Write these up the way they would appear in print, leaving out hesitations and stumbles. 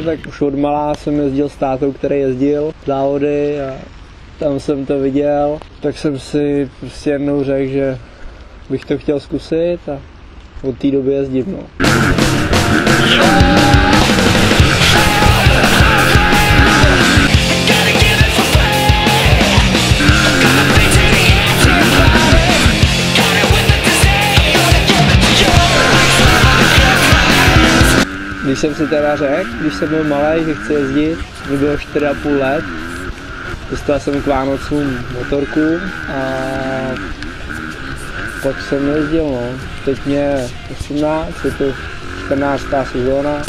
tak už od malá jsem jezdil s tátou, který jezdil závody a tam jsem to viděl, tak jsem si prostě jednou řekl, že bych to chtěl zkusit a od té doby jezdím, no. Když jsem si teda řekl, když jsem byl malý, že chci jezdit, mi bylo 4,5 let, dostal jsem k Vánocům motorku a pak jsem jezdil, no. Teď mě 18, je to 14. sezóna.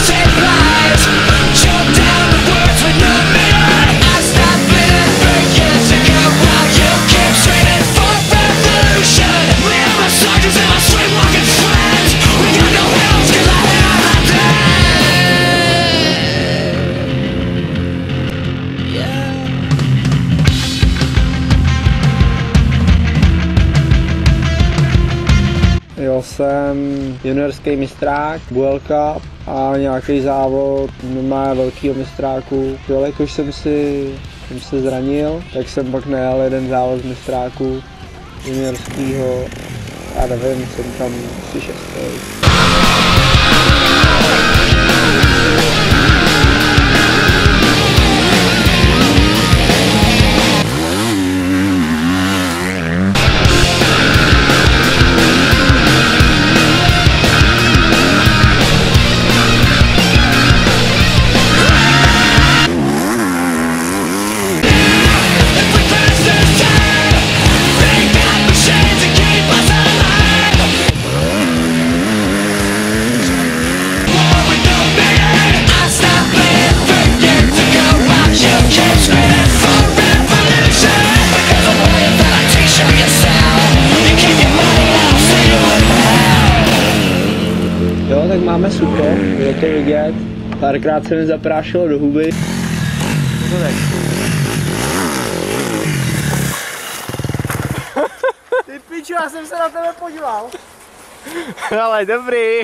Jel jsem juniorský mistrák, World Cup a nějaký závod má velkýho mistráku. Jelikož jsem se zranil, tak jsem pak nejel jeden závod z mistráku juniorskýho a nevím, jsem tam asi 6. Jo, tak máme sucho, bylo to vidět, párkrát se mi zaprášilo do huby. Ty piču, já jsem se na tebe podíval. Ale dobrý.